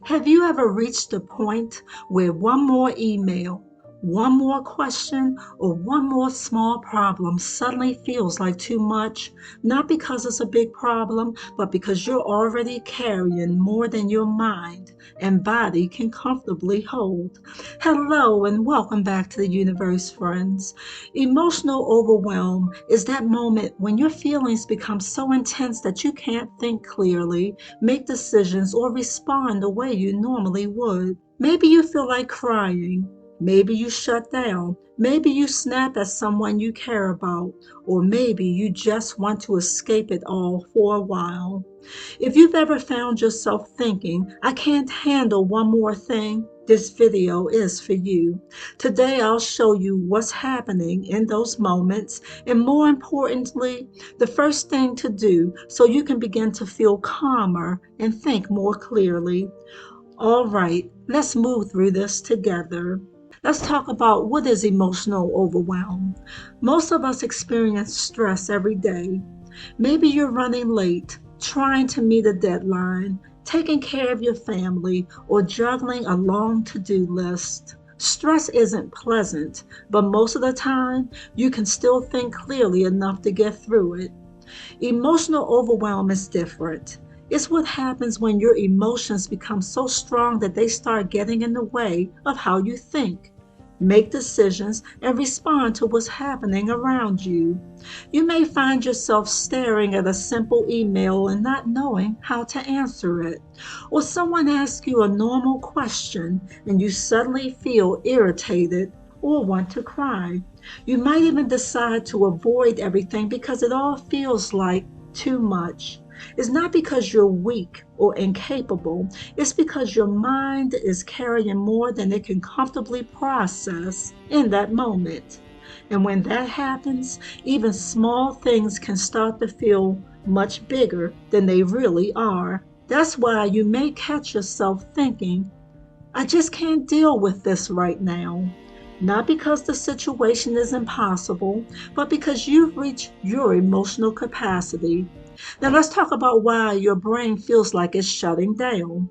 Have you ever reached a point where one more email, one more question, or one more small problem suddenly feels like too much? Not because it's a big problem, but because you're already carrying more than your mind and body can comfortably hold. Hello, and welcome back to the universe, friends. Emotional overwhelm is that moment when your feelings become so intense that you can't think clearly, make decisions, or respond the way you normally would. Maybe you feel like crying. Maybe you shut down. Maybe you snap at someone you care about. Or maybe you just want to escape it all for a while. If you've ever found yourself thinking, I can't handle one more thing, this video is for you. Today I'll show you what's happening in those moments and, more importantly, the first thing to do so you can begin to feel calmer and think more clearly. All right, let's move through this together. Let's talk about what is emotional overwhelm. Most of us experience stress every day. Maybe you're running late, trying to meet a deadline, taking care of your family, or juggling a long to-do list. Stress isn't pleasant, but most of the time, you can still think clearly enough to get through it. Emotional overwhelm is different. It's what happens when your emotions become so strong that they start getting in the way of how you think, make decisions, and respond to what's happening around you. You may find yourself staring at a simple email and not knowing how to answer it. Or someone asks you a normal question and you suddenly feel irritated or want to cry. You might even decide to avoid everything because it all feels like too much. It's not because you're weak or incapable, it's because your mind is carrying more than it can comfortably process in that moment. And when that happens, even small things can start to feel much bigger than they really are. That's why you may catch yourself thinking, I just can't deal with this right now. Not because the situation is impossible, but because you've reached your emotional capacity. Now let's talk about why your brain feels like it's shutting down.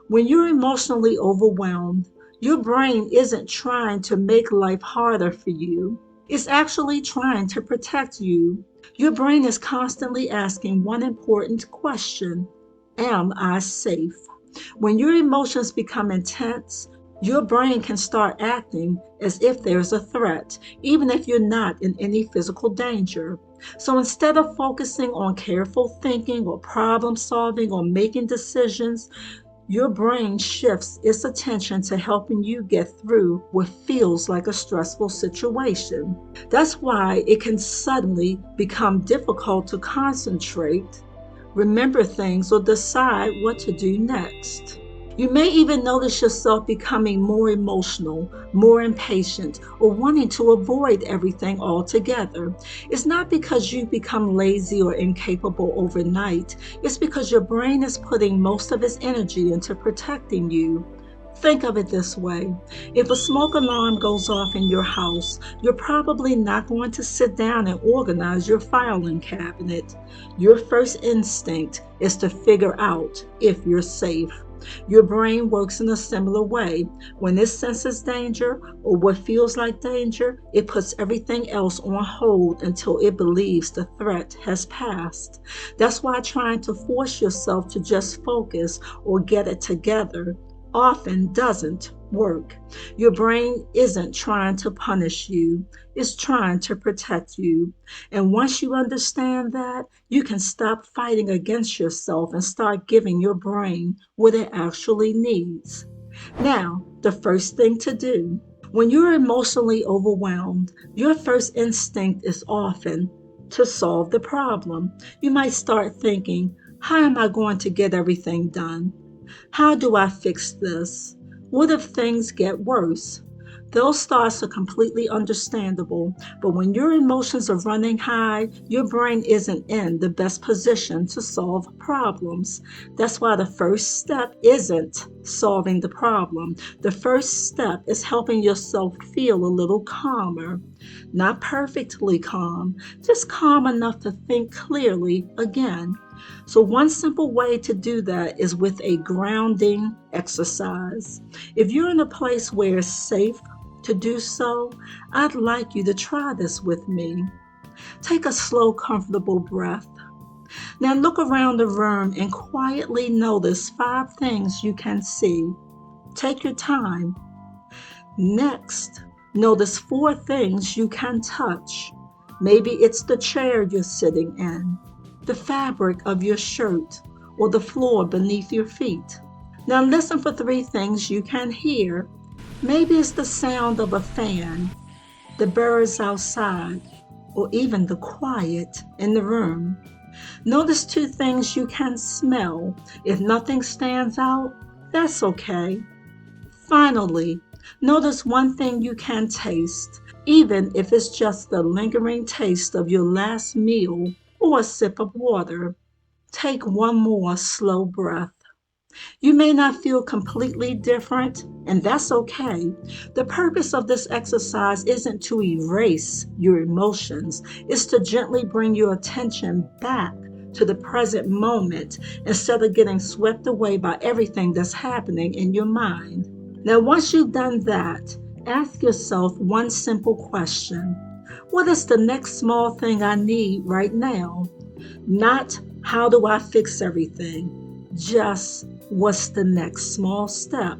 When you're emotionally overwhelmed, your brain isn't trying to make life harder for you. It's actually trying to protect you. Your brain is constantly asking one important question: am I safe? When your emotions become intense, your brain can start acting as if there's a threat, even if you're not in any physical danger. So instead of focusing on careful thinking or problem solving or making decisions, your brain shifts its attention to helping you get through what feels like a stressful situation. That's why it can suddenly become difficult to concentrate, remember things, or decide what to do next. You may even notice yourself becoming more emotional, more impatient, or wanting to avoid everything altogether. It's not because you become lazy or incapable overnight. It's because your brain is putting most of its energy into protecting you. Think of it this way. If a smoke alarm goes off in your house, you're probably not going to sit down and organize your filing cabinet. Your first instinct is to figure out if you're safe. Your brain works in a similar way. When it senses danger or what feels like danger, it puts everything else on hold until it believes the threat has passed. That's why trying to force yourself to just focus or get it together often doesn't work. Your brain isn't trying to punish you, it's trying to protect you. And once you understand that, you can stop fighting against yourself and start giving your brain what it actually needs. Now, the first thing to do. When you're emotionally overwhelmed, your first instinct is often to solve the problem. You might start thinking, how am I going to get everything done? How do I fix this? What if things get worse? Those thoughts are completely understandable, but when your emotions are running high, your brain isn't in the best position to solve problems. That's why the first step isn't solving the problem. The first step is helping yourself feel a little calmer. Not perfectly calm, just calm enough to think clearly again. So, one simple way to do that is with a grounding exercise. If you're in a place where it's safe to do so, I'd like you to try this with me. Take a slow, comfortable breath. Now, look around the room and quietly notice 5 things you can see. Take your time. Next, notice 4 things you can touch. Maybe it's the chair you're sitting in, the fabric of your shirt, or the floor beneath your feet. Now listen for 3 things you can hear. Maybe it's the sound of a fan, the birds outside, or even the quiet in the room. Notice 2 things you can smell. If nothing stands out, that's okay. Finally, notice 1 thing you can taste, even if it's just the lingering taste of your last meal or a sip of water. Take one more slow breath. You may not feel completely different, and that's okay. The purpose of this exercise isn't to erase your emotions, it's to gently bring your attention back to the present moment instead of getting swept away by everything that's happening in your mind. Now, once you've done that, ask yourself one simple question. What is the next small thing I need right now? Not how do I fix everything? Just what's the next small step?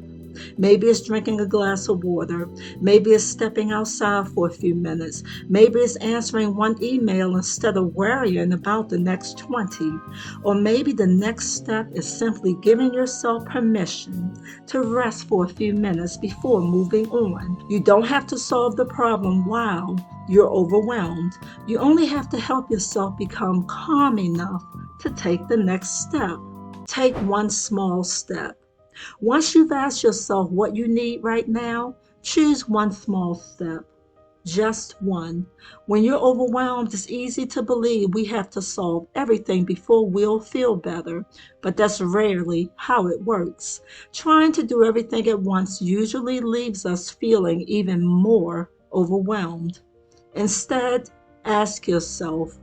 Maybe it's drinking a glass of water. Maybe it's stepping outside for a few minutes. Maybe it's answering one email instead of worrying about the next 20. Or maybe the next step is simply giving yourself permission to rest for a few minutes before moving on. You don't have to solve the problem while you're overwhelmed. You only have to help yourself become calm enough to take the next step. Take one small step. Once you've asked yourself what you need right now, choose one small step. Just one. When you're overwhelmed, it's easy to believe we have to solve everything before we'll feel better, but that's rarely how it works. Trying to do everything at once usually leaves us feeling even more overwhelmed. Instead, ask yourself,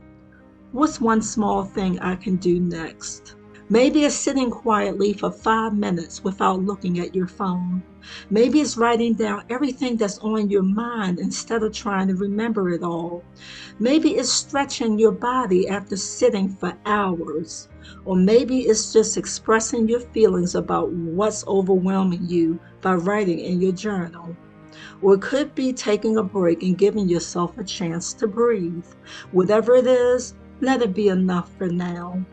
what's one small thing I can do next? Maybe it's sitting quietly for 5 minutes without looking at your phone. Maybe it's writing down everything that's on your mind instead of trying to remember it all. Maybe it's stretching your body after sitting for hours. Or maybe it's just expressing your feelings about what's overwhelming you by writing in your journal. Or it could be taking a break and giving yourself a chance to breathe. Whatever it is, let it be enough for now.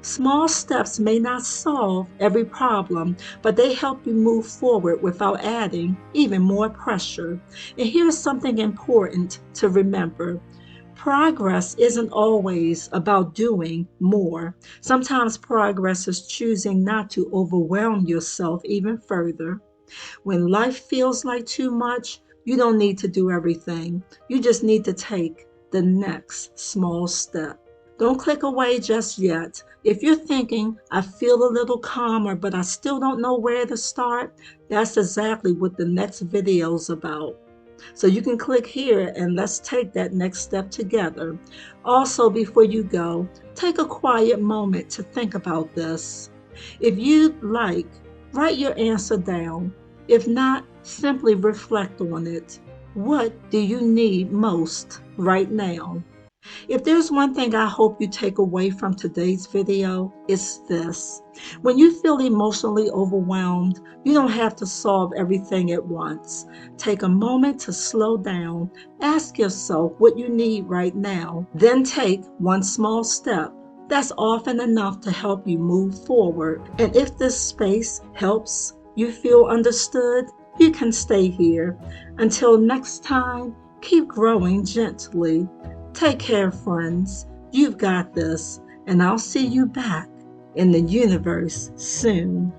Small steps may not solve every problem, but they help you move forward without adding even more pressure. And here's something important to remember. Progress isn't always about doing more. Sometimes progress is choosing not to overwhelm yourself even further. When life feels like too much, you don't need to do everything. You just need to take the next small step. Don't click away just yet. If you're thinking, I feel a little calmer, but I still don't know where to start, that's exactly what the next video is about. So you can click here and let's take that next step together. Also, before you go, take a quiet moment to think about this. If you'd like, write your answer down. If not, simply reflect on it. What do you need most right now? If there's one thing I hope you take away from today's video, it's this. When you feel emotionally overwhelmed, you don't have to solve everything at once. Take a moment to slow down, ask yourself what you need right now, then take one small step. That's often enough to help you move forward. And if this space helps you feel understood, you can stay here. Until next time, keep growing gently. Take care, friends. You've got this, and I'll see you back in the universe soon.